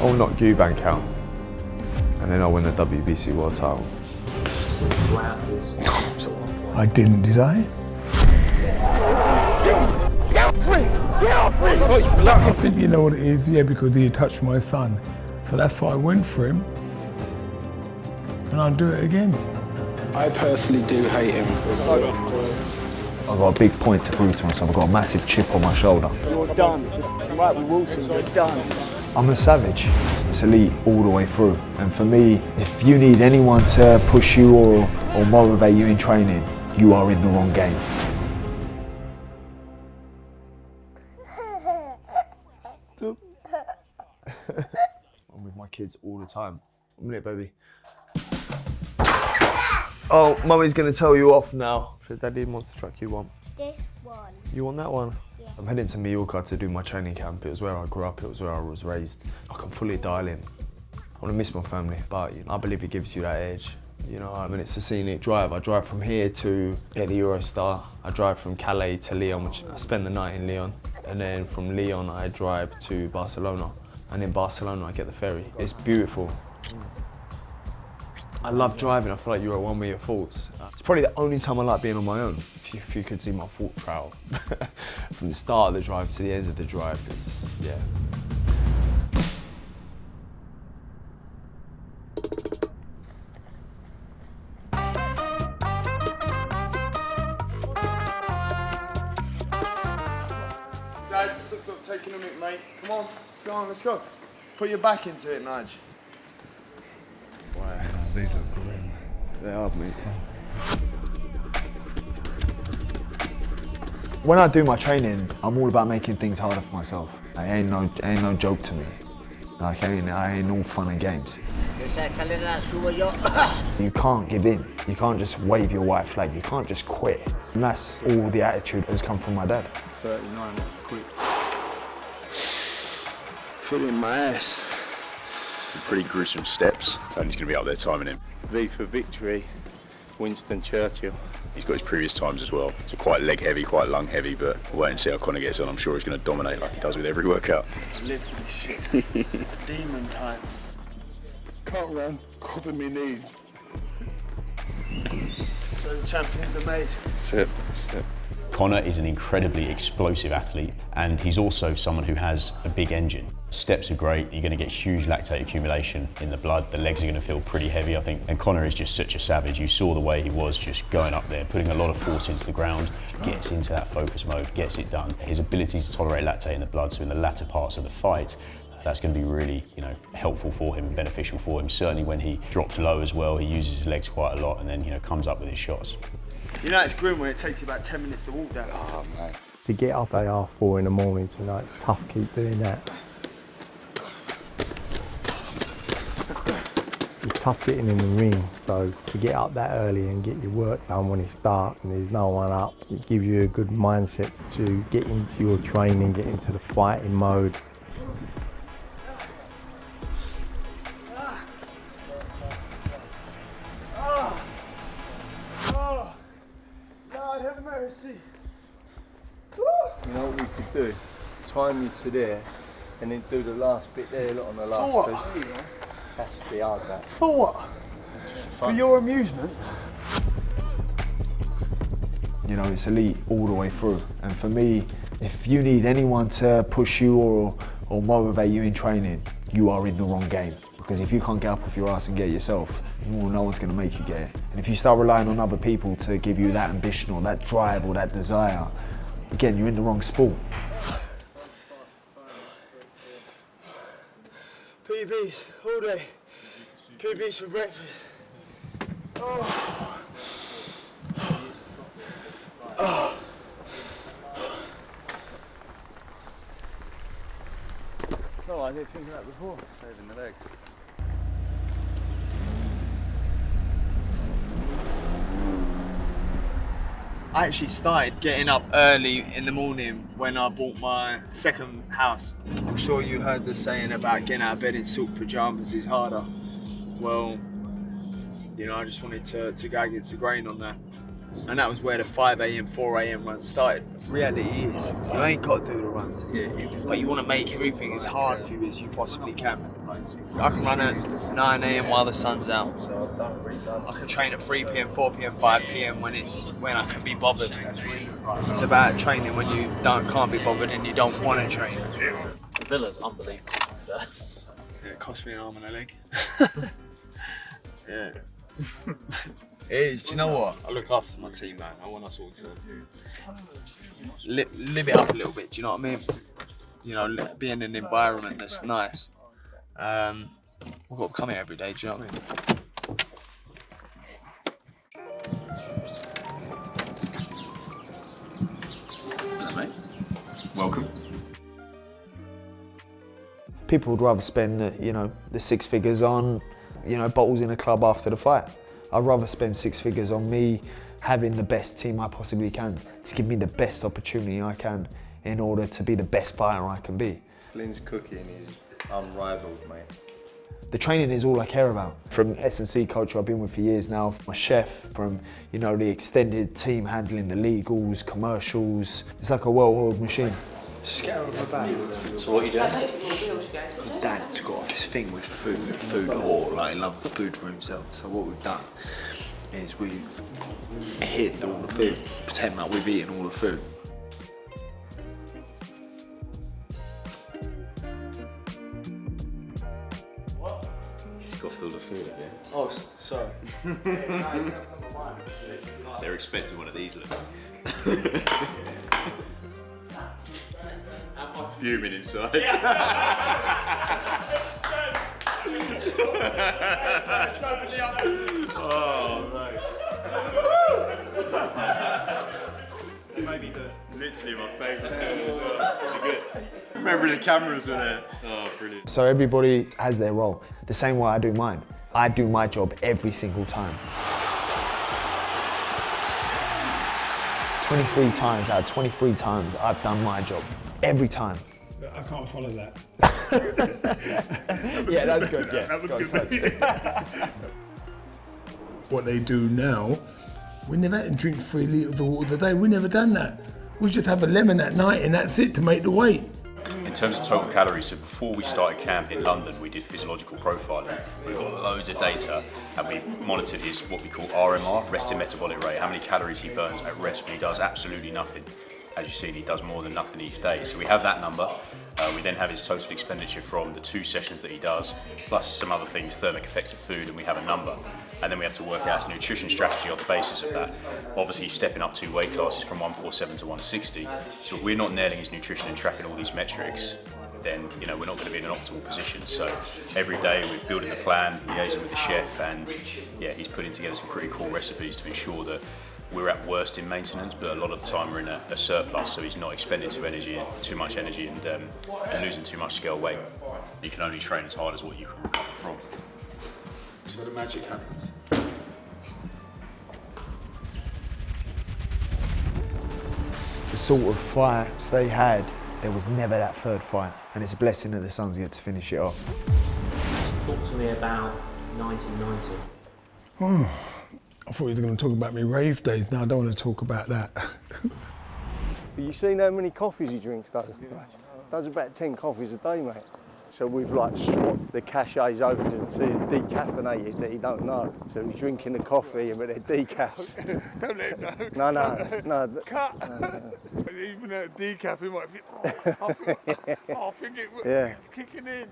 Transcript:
I'll knock Eubank out, and then I'll win the WBC world title. I didn't, did I? I think you know what it is, yeah, because he touched my son. So that's why I went for him, and I'll do it again. I personally do hate him. I've got a big point to prove to myself. I've got a massive chip on my shoulder. You're done. Right with Wilson, you're done. I'm a savage. It's elite all the way through. And for me, if you need anyone to push you or motivate you in training, you are in the wrong game. I'm with my kids all the time. 1 minute, baby. Oh, Mummy's gonna tell you off now. So Daddy wants the truck you want. This one. You want that one? Yeah. I'm heading to Mallorca to do my training camp. It was where I grew up, it was where I was raised. I can fully dial in. I want to miss my family, but I believe it gives you that edge. You know, I mean, it's a scenic drive. I drive from here to get the Eurostar. I drive from Calais to Lyon, which I spend the night in Lyon. And then from Lyon, I drive to Barcelona. And in Barcelona, I get the ferry. It's beautiful. I love driving. I feel like you're at one with your thoughts. It's probably the only time I like being on my own. If you could see my thought trail from the start of the drive to the end of the drive, it's, yeah. Dad, stop taking a minute, mate. Come on, go on, let's go. Put your back into it, Nige. Wow, these are grim. They are, mate. When I do my training, I'm all about making things harder for myself. It ain't no joke to me. Like, I ain't all fun and games. You can't give in. You can't just wave your white flag. You can't just quit. And that's all the attitude has come from my dad. 39, that's quick. Feeling my ass. Pretty gruesome steps. Tony's going to be up there timing him. V for victory, Winston Churchill. He's got his previous times as well. So quite leg heavy, quite lung heavy, but we'll wait and see how Conor gets on. I'm sure he's going to dominate like he does with every workout. I live for this shit. Demon time. Can't run, cover me knees. So the champions are made. Sit. Conor is an incredibly explosive athlete, and he's also someone who has a big engine. Steps are great, you're going to get huge lactate accumulation in the blood, the legs are going to feel pretty heavy, I think. And Conor is just such a savage. You saw the way he was just going up there, putting a lot of force into the ground, gets into that focus mode, gets it done. His ability to tolerate lactate in the blood, so in the latter parts of the fight, that's going to be really, helpful for him and beneficial for him. Certainly when he drops low as well, he uses his legs quite a lot and then, comes up with his shots. You know it's grim when it takes you about 10 minutes to walk down. Oh, mate. To get up at 4:30 in the morning tonight, it's tough to keep doing that. It's tough getting in the ring, so to get up that early and get your work done when it's dark and there's no one up, it gives you a good mindset to get into your training, get into the fighting mode. God have mercy. You know what we could do? Time you to there and then do the last bit there, look on the last two. Has to be hard, that. For what? Just for For fun. your amusement? It's elite all the way through. And for me, if you need anyone to push you or motivate you in training, you are in the wrong game. Because if you can't get up off your ass and get it yourself, well, no one's going to make you get it. And if you start relying on other people to give you that ambition or that drive or that desire, again, you're in the wrong sport. PBs all day. PBs for breakfast. No, I didn't think of that before. Saving the legs. I actually started getting up early in the morning when I bought my second house. I'm sure you heard the saying about getting out of bed in silk pajamas is harder. Well, I just wanted to go against the grain on that. And that was where the 5 a.m, 4 a.m runs started. Reality is, you ain't got to do the runs, but you want to make everything as hard for you as you possibly can. I can run at 9 a.m. while the sun's out. I can train at 3 p.m, 4 p.m, 5 p.m. when I can be bothered. It's about training when you can't be bothered and you don't want to train. The Villa's unbelievable. It cost me an arm and a leg. Yeah. It is. Do you know what? I look after my team, man. I want us all to live it up a little bit. Do you know what I mean? You know, be in an environment that's nice. We've got to come here every day. Do you know what I mean? Hello, mate. Welcome. People would rather spend, the 6 figures on, bottles in a club after the fight. I'd rather spend 6 figures on me having the best team I possibly can to give me the best opportunity I can in order to be the best fighter I can be. Flynn's cooking is unrivaled, mate. The training is all I care about. From S&C coach I've been with for years now, my chef, from the extended team handling the legals, commercials. It's like a well-oiled machine. Scare on my back. So what are you doing? Dad's got this thing with food whore, like he loves food for himself. So what we've done is we've hid all the food, pretend like we've eaten all the food. You scoffed all the food, have you? Oh, sorry. They're expecting one of these, look. Fuming inside. Oh, mate. Maybe literally my favourite as well. Good. Remember the cameras were there. Oh, brilliant. So everybody has their role, the same way I do mine. I do my job every single time. 23 times out of 23 times I've done my job. Every time. I can't follow that. Yeah, that's good. Yeah, that was good. What they do now, we never had to drink 3 litres of water a day. We never done that. We just have a lemon at night and that's it to make the weight. In terms of total calories, so before we started camp in London, we did physiological profiling. We got loads of data and we monitored his what we call RMR, resting metabolic rate, how many calories he burns at rest when he does absolutely nothing. As you've seen, he does more than nothing each day. So we have that number. We then have his total expenditure from the 2 sessions that he does, plus some other things, thermic effects of food, and we have a number. And then we have to work out his nutrition strategy on the basis of that. Obviously, he's stepping up 2 weight classes from 147 to 160. So if we're not nailing his nutrition and tracking all these metrics, then we're not going to be in an optimal position. So every day we're building the plan, liaising with the chef, and yeah, he's putting together some pretty cool recipes to ensure that we're at worst in maintenance, but a lot of the time we're in a surplus, so he's not expending too much energy and losing too much scale weight. You can only train as hard as what you can recover from. That's where the magic happens. The sort of fights they had, there was never that 3rd fight, and it's a blessing that the Suns get to finish it off. Talk to me about 1990. Oh, I thought you were going to talk about me rave days. No, I don't want to talk about that. But you seen how many coffees he drinks, though? Does about 10 coffees a day, mate. So we've like swapped the cachets over to decaffeinated that he don't know. So he's drinking the coffee but they're decaf. Don't let him know. No. Cut. Even at decaf, he might think, I think it's kicking in.